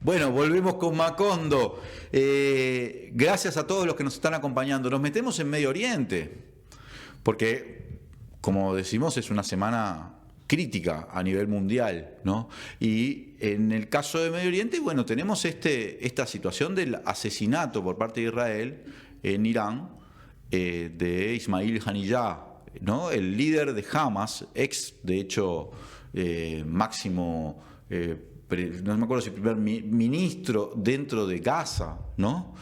Bueno, volvemos con Macondo. Gracias a todos los que nos están acompañando. Nos metemos en Medio Oriente, porque, como decimos, es una semana crítica a nivel mundial, ¿no? Y en el caso de Medio Oriente, bueno, tenemos esta situación del asesinato por parte de Israel en Irán de Ismail Haniyeh, ¿no? El líder de Hamas, de hecho, máximo, no me acuerdo si primer ministro dentro de Gaza, ¿no?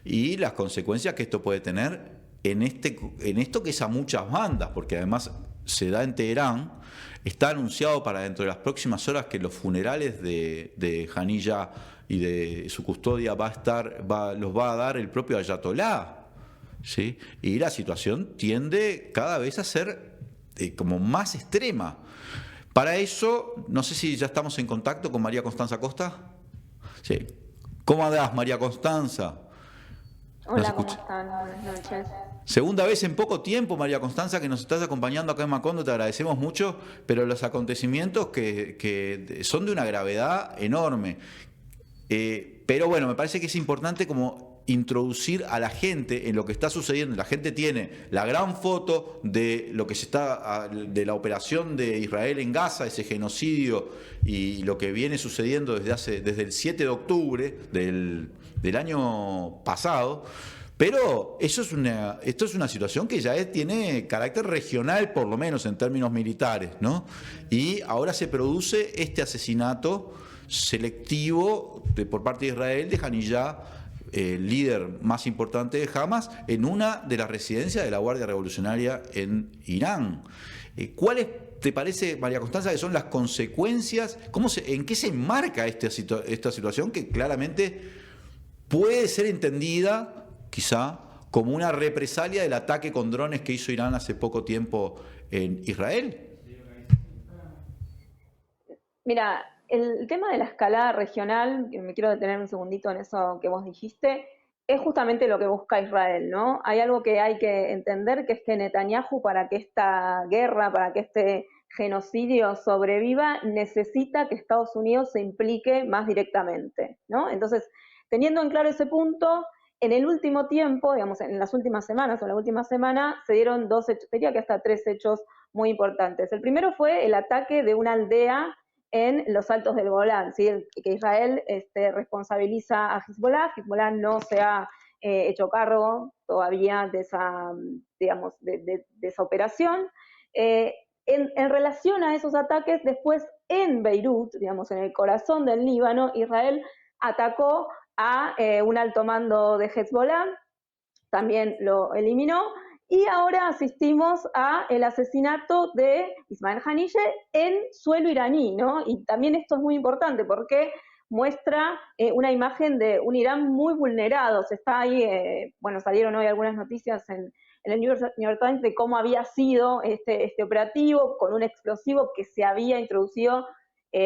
Y las consecuencias que esto puede tener en esto que es a muchas bandas, porque además se da en Teherán. Está anunciado para dentro de las próximas horas que los funerales de Haniyeh y de su custodia los va a dar el propio Ayatolá, ¿sí? Y la situación tiende cada vez a ser como más extrema. Para eso, no sé si ya estamos en contacto con María Constanza Costa. Sí. ¿Cómo andás, María Constanza? ¿Nos Hola, ¿cómo escucha? están? Buenas noches. Segunda vez en poco tiempo, María Constanza, que nos estás acompañando acá en Macondo, te agradecemos mucho, pero los acontecimientos que son de una gravedad enorme. Pero bueno, me parece que es importante como introducir a la gente en lo que está sucediendo. La gente tiene la gran foto de lo que de la operación de Israel en Gaza, ese genocidio y lo que viene sucediendo desde el 7 de octubre del año pasado. Pero esto es una situación que ya tiene carácter regional, por lo menos en términos militares, ¿no? Y ahora se produce este asesinato selectivo por parte de Israel de Haniyeh, el líder más importante de Hamas, en una de las residencias de la Guardia Revolucionaria en Irán. ¿Cuáles te parece, María Constanza, que son las consecuencias? ¿En qué se enmarca esta situación que claramente puede ser entendida, quizá, como una represalia del ataque con drones que hizo Irán hace poco tiempo en Israel? Mira, el tema de la escalada regional, que me quiero detener un segundito en eso que vos dijiste, es justamente lo que busca Israel, ¿no? Hay algo que hay que entender, que es que Netanyahu, para que esta guerra, para que este genocidio sobreviva, necesita que Estados Unidos se implique más directamente, ¿no? Entonces, teniendo en claro ese punto, en el último tiempo, digamos, en las últimas semanas o en la última semana, se dieron dos hechos, diría que hasta tres hechos muy importantes. El primero fue el ataque de una aldea en los altos del Golán, ¿sí? Que Israel responsabiliza a Hezbollah. Hezbollah no se ha hecho cargo todavía de esa, digamos, de esa operación. En relación a esos ataques, después en Beirut, digamos, en el corazón del Líbano, Israel atacó a un alto mando de Hezbollah, también lo eliminó, y ahora asistimos a el asesinato de Ismail Haniyeh en suelo iraní, ¿no? Y también esto es muy importante porque muestra una imagen de un Irán muy vulnerado. Se está ahí, bueno, salieron hoy algunas noticias en el New York Times de cómo había sido este operativo con un explosivo que se había introducido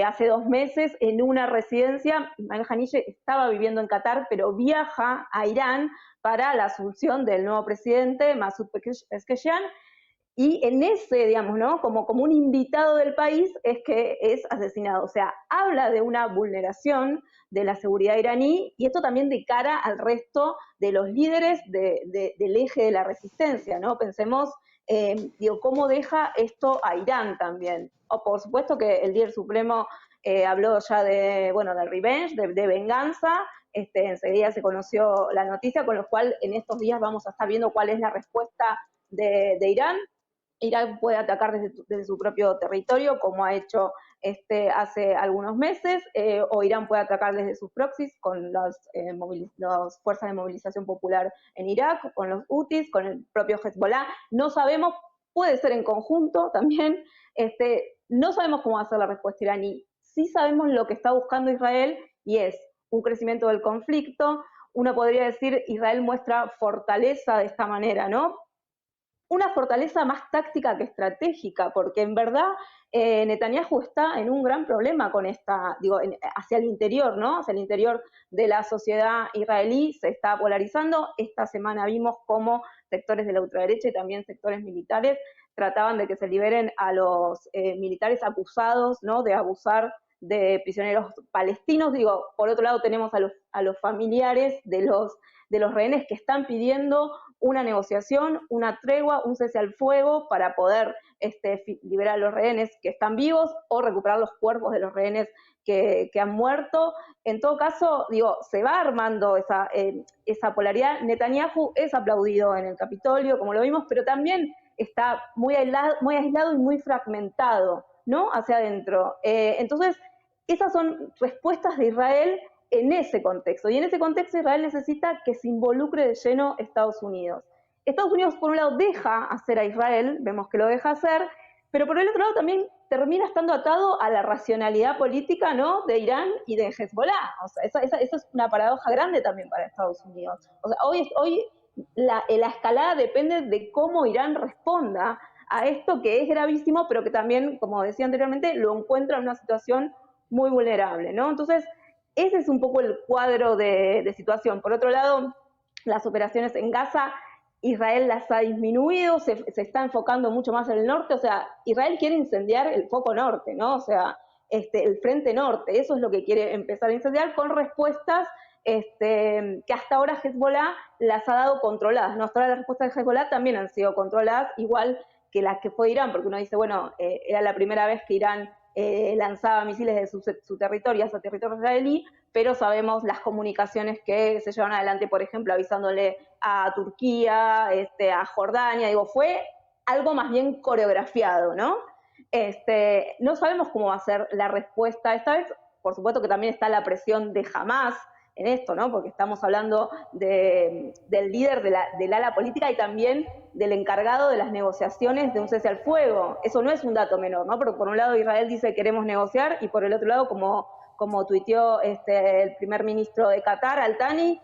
hace 2 meses en una residencia. Ismail Haniyeh estaba viviendo en Qatar, pero viaja a Irán para la asunción del nuevo presidente, Masoud Pezeshkian, y en ese, digamos, ¿no? Como un invitado del país es que es asesinado. O sea, habla de una vulneración de la seguridad iraní, y esto también de cara al resto de los líderes del eje de la resistencia, ¿no? Pensemos, digo, cómo deja esto a Irán también. O por supuesto que el líder supremo habló ya bueno, del revenge, de venganza. Enseguida se conoció la noticia, con lo cual en estos días vamos a estar viendo cuál es la respuesta de Irán. Irán puede atacar desde su propio territorio, como ha hecho hace algunos meses, o Irán puede atacar desde sus proxies con las fuerzas de movilización popular en Irak, con los Houthis, con el propio Hezbollah. No sabemos, puede ser en conjunto también. No sabemos cómo va a ser la respuesta iraní. Sí sabemos lo que está buscando Israel, y es un crecimiento del conflicto. Uno podría decir, Israel muestra fortaleza de esta manera, ¿no? Una fortaleza más táctica que estratégica, porque en verdad Netanyahu está en un gran problema con hacia el interior, ¿no? Hacia el interior de la sociedad israelí se está polarizando. Esta semana vimos cómo sectores de la ultraderecha y también sectores militares trataban de que se liberen a los militares acusados, ¿no? De abusar de prisioneros palestinos. Digo, por otro lado tenemos a los familiares de los rehenes que están pidiendo una negociación, una tregua, un cese al fuego para poder liberar a los rehenes que están vivos o recuperar los cuerpos de los rehenes que han muerto. En todo caso, digo, se va armando esa polaridad. Netanyahu es aplaudido en el Capitolio, como lo vimos, pero también está muy aislado y muy fragmentado, ¿no? Hacia adentro. Entonces, esas son respuestas de Israel en ese contexto. Y en ese contexto Israel necesita que se involucre de lleno Estados Unidos. Estados Unidos, por un lado, deja hacer a Israel, vemos que lo deja hacer, pero por el otro lado también termina estando atado a la racionalidad política, ¿no?, de Irán y de Hezbollah. O sea, esa es una paradoja grande también para Estados Unidos. O sea, hoy la escalada depende de cómo Irán responda a esto, que es gravísimo, pero que también, como decía anteriormente, lo encuentra en una situación muy vulnerable, ¿no? Entonces, ese es un poco el cuadro de situación. Por otro lado, las operaciones en Gaza, Israel las ha disminuido, se está enfocando mucho más en el norte. O sea, Israel quiere incendiar el foco norte, ¿no? O sea, el frente norte, eso es lo que quiere empezar a incendiar con respuestas que hasta ahora Hezbollah las ha dado controladas, ¿no? Hasta ahora las respuestas de Hezbollah también han sido controladas, igual que las que fue Irán, porque uno dice, bueno, era la primera vez que Irán lanzaba misiles de su territorio hacia territorio israelí, pero sabemos las comunicaciones que se llevaron adelante, por ejemplo, avisándole a Turquía, a Jordania. Digo, fue algo más bien coreografiado, ¿no? No sabemos cómo va a ser la respuesta esta vez. Por supuesto que también está la presión de Hamás en esto, ¿no? Porque estamos hablando del líder del ala política y también del encargado de las negociaciones de un cese al fuego. Eso no es un dato menor, ¿no? Pero por un lado Israel dice queremos negociar y por el otro lado, como tuiteó el primer ministro de Qatar, Al-Thani,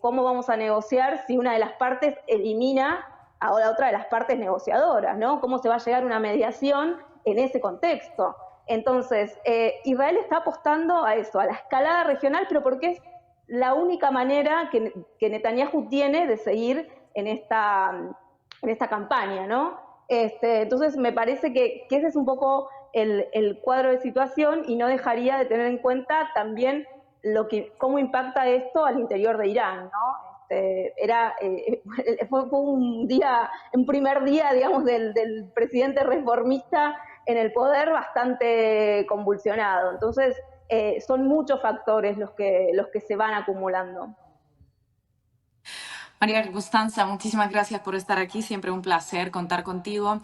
¿cómo vamos a negociar si una de las partes elimina a la otra de las partes negociadoras, ¿no? ¿Cómo se va a llegar a una mediación en ese contexto? Entonces, Israel está apostando a eso, a la escalada regional, pero porque es la única manera que Netanyahu tiene de seguir en esta campaña, ¿no? Entonces, me parece que ese es un poco el cuadro de situación y no dejaría de tener en cuenta también cómo impacta esto al interior de Irán, ¿no? Fue un primer día, digamos, del presidente reformista en el poder bastante convulsionado. Entonces, son muchos factores los que se van acumulando. María Constanza, muchísimas gracias por estar aquí, siempre un placer contar contigo.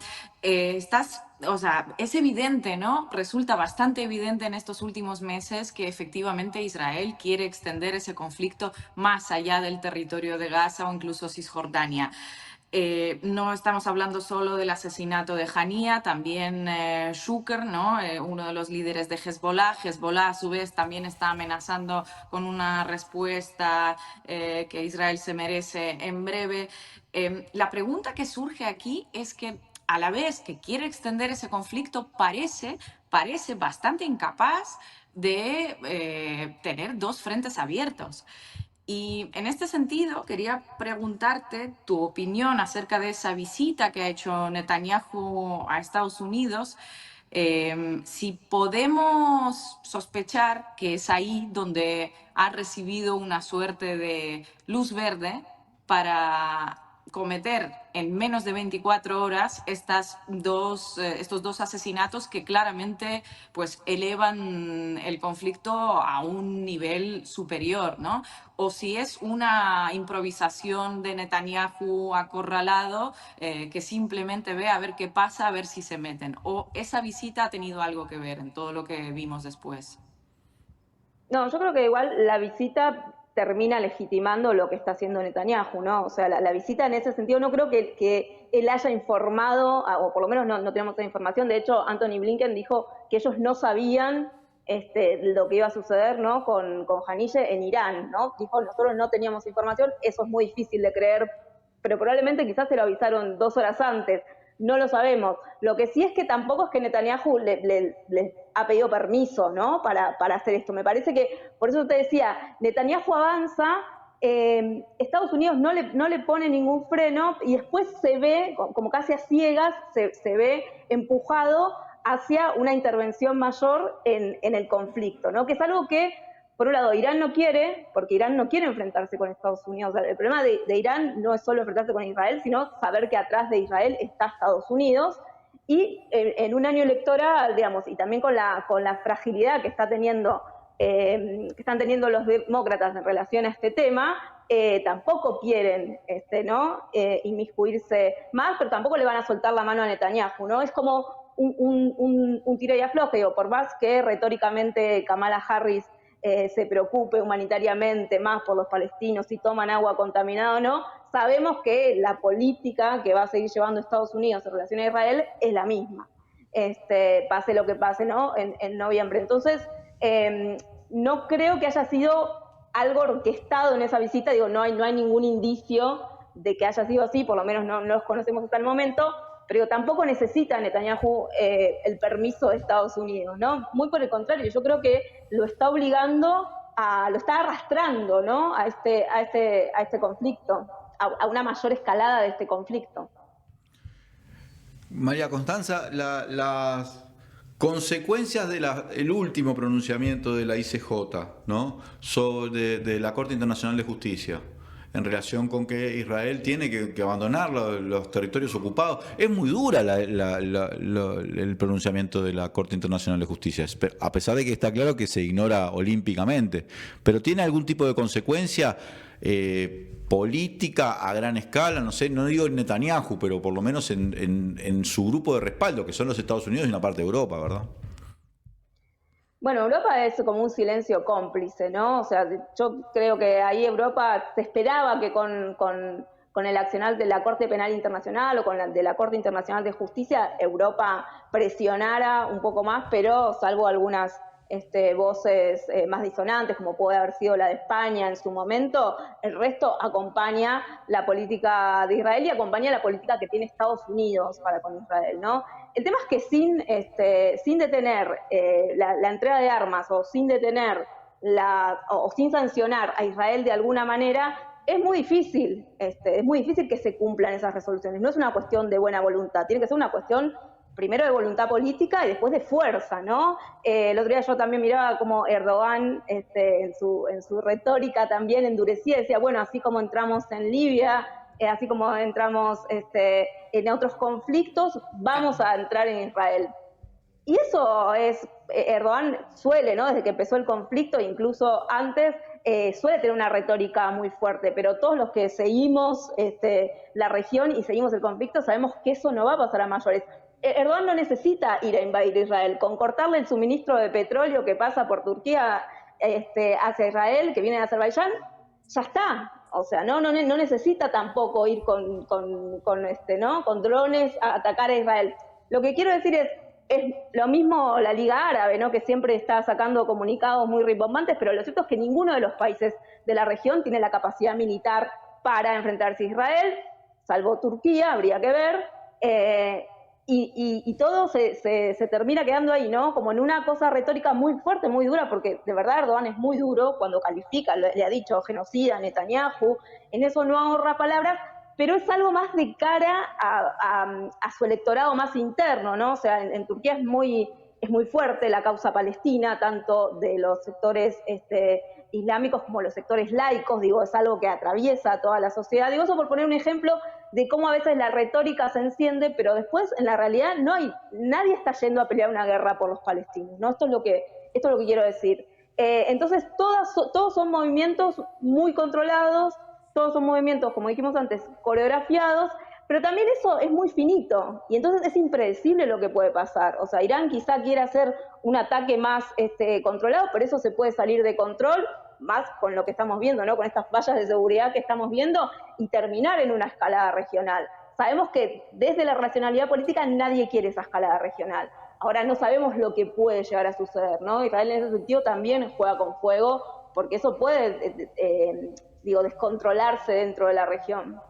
O sea, es evidente, ¿no? Resulta bastante evidente en estos últimos meses que efectivamente Israel quiere extender ese conflicto más allá del territorio de Gaza o incluso Cisjordania. No estamos hablando solo del asesinato de Hania, también Shukr, ¿no? Uno de los líderes de Hezbollah. Hezbollah, a su vez, también está amenazando con una respuesta que Israel se merece en breve. La pregunta que surge aquí es que, a la vez que quiere extender ese conflicto, parece bastante incapaz de tener dos frentes abiertos. Y en este sentido, quería preguntarte tu opinión acerca de esa visita que ha hecho Netanyahu a Estados Unidos. Si podemos sospechar que es ahí donde ha recibido una suerte de luz verde para cometer en menos de 24 horas estos dos asesinatos que claramente pues, elevan el conflicto a un nivel superior, ¿no? O si es una improvisación de Netanyahu acorralado que simplemente ve a ver qué pasa, a ver si se meten. O esa visita ha tenido algo que ver en todo lo que vimos después. No, yo creo que igual la visita termina legitimando lo que está haciendo Netanyahu, ¿no? O sea, la visita en ese sentido no creo que él haya informado, o por lo menos no tenemos esa información. De hecho, Anthony Blinken dijo que ellos no sabían lo que iba a suceder, ¿no? con Haniyeh en Irán, ¿no? Dijo, nosotros no teníamos información, eso es muy difícil de creer, pero probablemente quizás se lo avisaron 2 horas antes. No lo sabemos. Lo que sí es que tampoco es que Netanyahu le ha pedido permiso, ¿no? para hacer esto. Me parece que, por eso te decía, Netanyahu avanza, Estados Unidos no le pone ningún freno y después se ve, como casi a ciegas, se ve empujado hacia una intervención mayor en el conflicto, ¿no? Que es algo que, por un lado, Irán no quiere, porque Irán no quiere enfrentarse con Estados Unidos. O sea, el problema de Irán no es solo enfrentarse con Israel, sino saber que atrás de Israel está Estados Unidos. Y en un año electoral, digamos, y también con la fragilidad que están teniendo los demócratas en relación a este tema, tampoco quieren ¿no? Inmiscuirse más, pero tampoco le van a soltar la mano a Netanyahu, ¿no? Es como un tira y afloje, digo, por más que retóricamente Kamala Harris se preocupe humanitariamente más por los palestinos si toman agua contaminada o no, sabemos que la política que va a seguir llevando Estados Unidos en relación a Israel es la misma, pase lo que pase, ¿no? en noviembre. Entonces, no creo que haya sido algo orquestado en esa visita, digo, no hay ningún indicio de que haya sido así, por lo menos no los conocemos hasta el momento, pero tampoco necesita Netanyahu el permiso de Estados Unidos, ¿no? Muy por el contrario, yo creo que lo está obligando, lo está arrastrando, ¿no? a este conflicto, a una mayor escalada de este conflicto. María Constanza, las consecuencias del último pronunciamiento de la ICJ, ¿no? de la Corte Internacional de Justicia, en relación con que Israel tiene que abandonar los territorios ocupados. Es muy dura el pronunciamiento de la Corte Internacional de Justicia, a pesar de que está claro que se ignora olímpicamente. Pero ¿tiene algún tipo de consecuencia política a gran escala? No sé, no digo en Netanyahu, pero por lo menos en su grupo de respaldo, que son los Estados Unidos y una parte de Europa, ¿verdad? Bueno, Europa es como un silencio cómplice, ¿no? O sea, yo creo que ahí Europa se esperaba que con el accionar de la Corte Penal Internacional o de la Corte Internacional de Justicia, Europa presionara un poco más, pero salvo algunas voces más disonantes, como puede haber sido la de España en su momento, el resto acompaña la política de Israel y acompaña la política que tiene Estados Unidos para con Israel, ¿no? El tema es que sin detener la entrega de armas o sin detener o sin sancionar a Israel de alguna manera, es muy difícil que se cumplan esas resoluciones. No es una cuestión de buena voluntad, tiene que ser una cuestión primero de voluntad política y después de fuerza, ¿no? El otro día yo también miraba como Erdogan en su retórica también endurecía, decía, bueno, así como entramos en Libia, así como entramos en otros conflictos, vamos a entrar en Israel. Y eso Erdogan suele, ¿no? Desde que empezó el conflicto, incluso antes, suele tener una retórica muy fuerte, pero todos los que seguimos la región y seguimos el conflicto sabemos que eso no va a pasar a mayores. Erdogan no necesita ir a invadir Israel, con cortarle el suministro de petróleo que pasa por Turquía hacia Israel, que viene de Azerbaiyán, ya está. O sea, no necesita tampoco ir con drones a atacar a Israel. Lo que quiero decir es lo mismo la Liga Árabe, ¿no? Que siempre está sacando comunicados muy rimbombantes, pero lo cierto es que ninguno de los países de la región tiene la capacidad militar para enfrentarse a Israel, salvo Turquía, habría que ver. Y todo se termina quedando ahí, ¿no? Como en una cosa retórica muy fuerte, muy dura, porque de verdad Erdogan es muy duro cuando califica, le ha dicho genocida, Netanyahu, en eso no ahorra palabras, pero es algo más de cara a su electorado más interno, ¿no? O sea, en Turquía es muy fuerte la causa palestina, tanto de los sectores islámicos como los sectores laicos, digo, es algo que atraviesa a toda la sociedad. Digo eso por poner un ejemplo de cómo a veces la retórica se enciende, pero después en la realidad nadie está yendo a pelear una guerra por los palestinos, ¿no? Esto es lo que quiero decir. Entonces todos son movimientos muy controlados, todos son movimientos, como dijimos antes, coreografiados, pero también eso es muy finito y entonces es impredecible lo que puede pasar. O sea, Irán quizá quiera hacer un ataque más controlado, pero eso se puede salir de control, más con lo que estamos viendo, ¿no? Con estas fallas de seguridad que estamos viendo y terminar en una escalada regional. Sabemos que desde la racionalidad política nadie quiere esa escalada regional. Ahora no sabemos lo que puede llegar a suceder, ¿no? Israel en ese sentido también juega con fuego porque eso puede descontrolarse dentro de la región.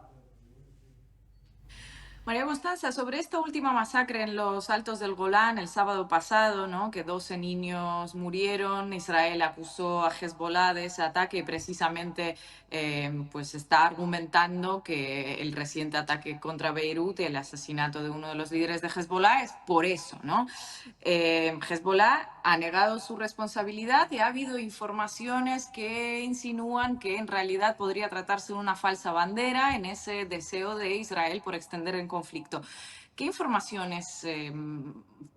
María Constanza, sobre esta última masacre en los Altos del Golán el sábado pasado, ¿no? Que 12 niños murieron, Israel acusó a Hezbollah de ese ataque y precisamente pues está argumentando que el reciente ataque contra Beirut y el asesinato de uno de los líderes de Hezbollah es por eso, ¿no? Hezbollah ha negado su responsabilidad y ha habido informaciones que insinúan que en realidad podría tratarse de una falsa bandera en ese deseo de Israel por extender el conflicto. ¿Qué informaciones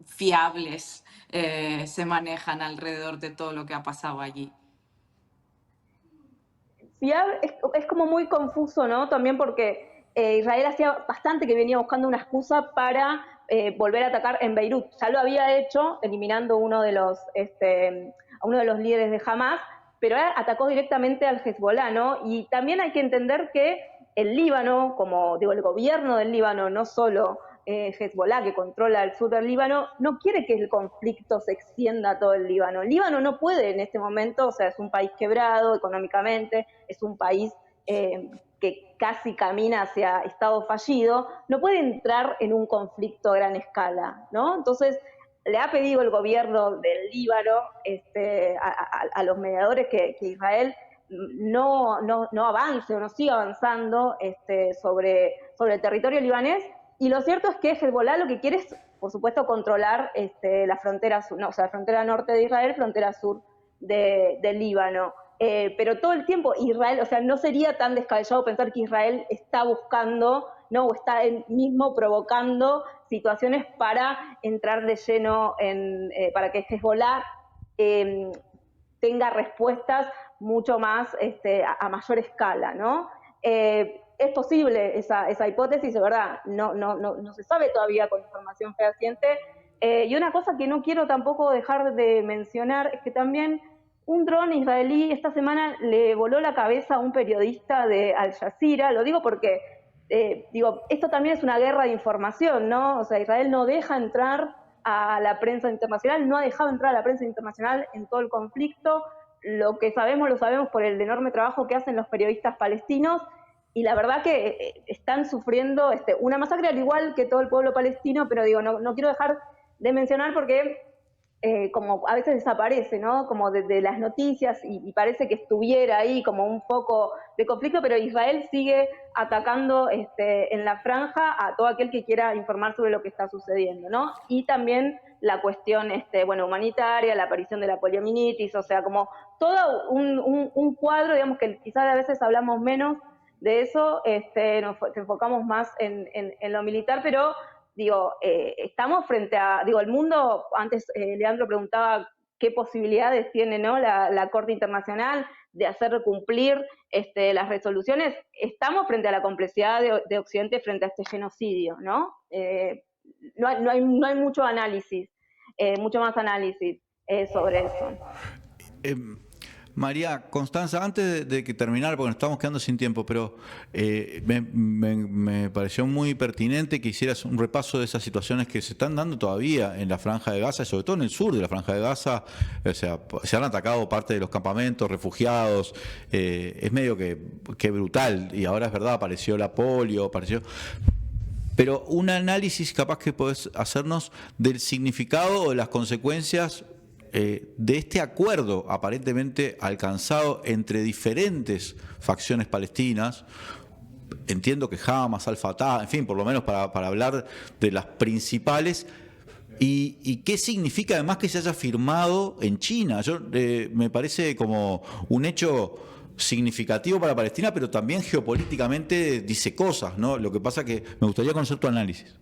fiables se manejan alrededor de todo lo que ha pasado allí? Es como muy confuso, ¿no? También porque Israel hacía bastante que venía buscando una excusa para volver a atacar en Beirut. Ya lo había hecho, eliminando a uno de los líderes de Hamas, pero atacó directamente al Hezbollah, ¿no? Y también hay que entender que el Líbano, como digo, el gobierno del Líbano, no solo Hezbollah, que controla el sur del Líbano, no quiere que el conflicto se extienda a todo el Líbano. El Líbano no puede en este momento, o sea, es un país quebrado económicamente, es un país que casi camina hacia estado fallido, no puede entrar en un conflicto a gran escala, ¿no? Entonces, le ha pedido el gobierno del Líbano a los mediadores que Israel no avance o no siga avanzando sobre el territorio libanés. Y lo cierto es que Hezbollah lo que quiere es, por supuesto, controlar la frontera sur, no, o sea, la frontera norte de Israel, frontera sur del Líbano. Pero todo el tiempo Israel, o sea, no sería tan descabellado pensar que Israel está buscando, ¿no? O está mismo provocando situaciones para entrar de lleno para que Hezbollah tenga respuestas mucho más a mayor escala, ¿no? Es posible esa hipótesis, de verdad, no se sabe todavía con información fehaciente. Y una cosa que no quiero tampoco dejar de mencionar es que también un dron israelí esta semana le voló la cabeza a un periodista de Al Jazeera. Lo digo porque, esto también es una guerra de información, ¿no? O sea, Israel no deja entrar a la prensa internacional, no ha dejado entrar a la prensa internacional en todo el conflicto. Lo que sabemos, lo sabemos por el enorme trabajo que hacen los periodistas palestinos, y la verdad que están sufriendo una masacre al igual que todo el pueblo palestino, pero no quiero dejar de mencionar porque como a veces desaparece, ¿no? Como de las noticias y parece que estuviera ahí como un foco de conflicto, pero Israel sigue atacando en la franja a todo aquel que quiera informar sobre lo que está sucediendo, ¿no? Y también la cuestión humanitaria, la aparición de la poliomielitis, o sea, como todo un cuadro, digamos, que quizás a veces hablamos menos de eso, nos enfocamos más en lo militar, pero estamos frente a, el mundo, antes Leandro preguntaba qué posibilidades tiene, ¿no? la Corte Internacional de hacer cumplir las resoluciones. Estamos frente a la complejidad de Occidente frente a este genocidio, ¿no? No hay mucho análisis, mucho más análisis sobre eso. María Constanza, antes de que terminar, porque nos estamos quedando sin tiempo, pero me pareció muy pertinente que hicieras un repaso de esas situaciones que se están dando todavía en la Franja de Gaza, y sobre todo en el sur de la Franja de Gaza. O sea, se han atacado parte de los campamentos, refugiados, es medio que brutal, y ahora es verdad, apareció la polio, apareció... Pero un análisis capaz que podés hacernos del significado o de las consecuencias de este acuerdo aparentemente alcanzado entre diferentes facciones palestinas. Entiendo que Hamas, Al-Fatah, en fin, por lo menos para hablar de las principales, y qué significa además que se haya firmado en China. Me parece como un hecho significativo para Palestina, pero también geopolíticamente dice cosas, ¿no? Lo que pasa que me gustaría conocer tu análisis.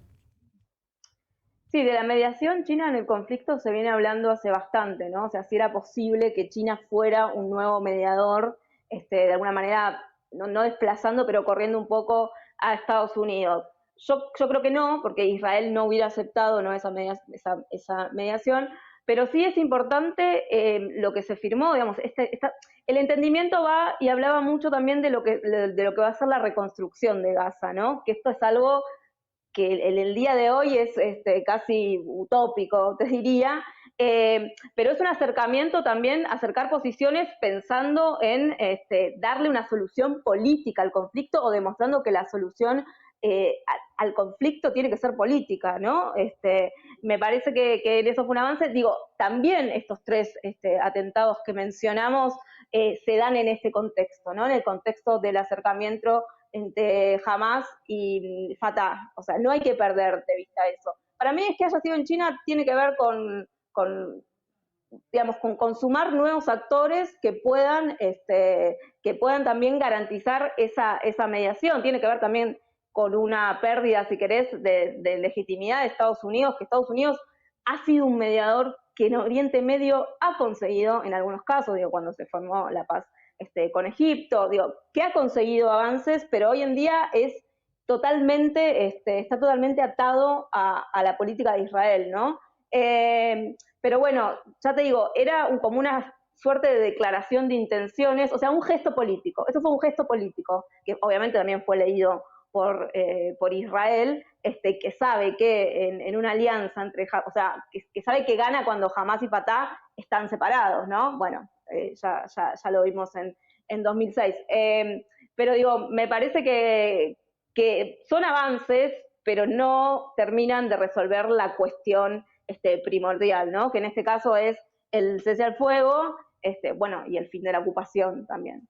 Sí, de la mediación china en el conflicto se viene hablando hace bastante, ¿no? O sea, si era posible que China fuera un nuevo mediador, de alguna manera, no desplazando, pero corriendo un poco a Estados Unidos. Yo creo que no, porque Israel no hubiera aceptado, ¿no? esa mediación, pero sí es importante lo que se firmó, digamos, el entendimiento va y hablaba mucho también de lo que va a ser la reconstrucción de Gaza, ¿no? Que esto es algo que el día de hoy es casi utópico, te diría, pero es un acercamiento también, acercar posiciones pensando en darle una solución política al conflicto o demostrando que la solución al conflicto tiene que ser política, ¿no? Me parece que en eso fue un avance. Digo, también estos 3 atentados que mencionamos se dan en ese contexto, ¿no? En el contexto del acercamiento entre Hamas y Fatah. O sea, no hay que perder de vista eso. Para mí es que haya sido en China tiene que ver con digamos, con sumar nuevos actores que puedan también garantizar esa mediación. Tiene que ver también con una pérdida, si querés, de legitimidad de Estados Unidos, que Estados Unidos ha sido un mediador que en Oriente Medio ha conseguido, en algunos casos, digo, cuando se formó la paz con Egipto, digo, que ha conseguido avances, pero hoy en día está totalmente atado a la política de Israel, ¿no? Pero bueno, ya te digo, era como una suerte de declaración de intenciones, o sea, un gesto político. Eso fue un gesto político, que obviamente también fue leído por Israel, que sabe que en una alianza entre, o sea, que sabe que gana cuando Hamas y Fatah están separados, ¿no? Bueno, ya lo vimos en 2006. Pero digo, me parece que son avances, pero no terminan de resolver la cuestión primordial, ¿no? Que en este caso es el cese al fuego, bueno, y el fin de la ocupación también.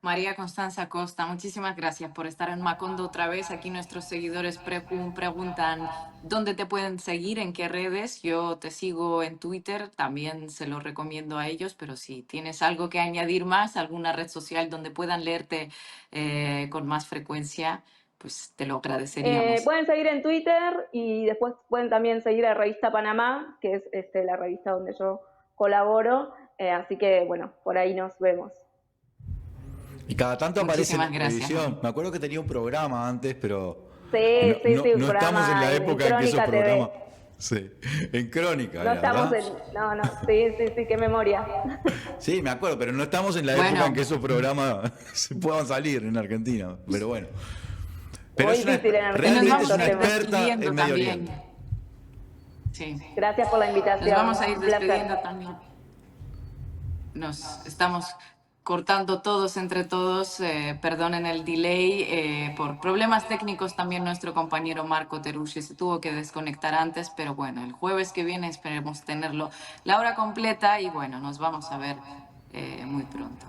María Constanza Costa, muchísimas gracias por estar en Macondo otra vez. Aquí nuestros seguidores preguntan dónde te pueden seguir, en qué redes. Yo te sigo en Twitter, también se lo recomiendo a ellos, pero si tienes algo que añadir más, alguna red social donde puedan leerte con más frecuencia, pues te lo agradeceríamos. Pueden seguir en Twitter y después pueden también seguir a Revista Panamá, que es la revista donde yo colaboro. Así que, bueno, por ahí nos vemos. Y cada tanto aparece en Gracias, televisión. Me acuerdo que tenía un programa antes, pero sí, no estamos en la época en que esos programas... Sí, en Crónica. No estamos sí, qué memoria. Sí, me acuerdo, pero no estamos en la época en que esos programas se puedan salir en Argentina. Pero bueno. Pero realmente es una experta en Medio Oriente. Sí. Gracias por la invitación. Nos vamos a ir despidiendo también. Nos estamos cortando todos entre todos, perdonen el delay, por problemas técnicos también nuestro compañero Marco Terusci se tuvo que desconectar antes, pero bueno, el jueves que viene esperemos tenerlo la hora completa y bueno, nos vamos a ver muy pronto.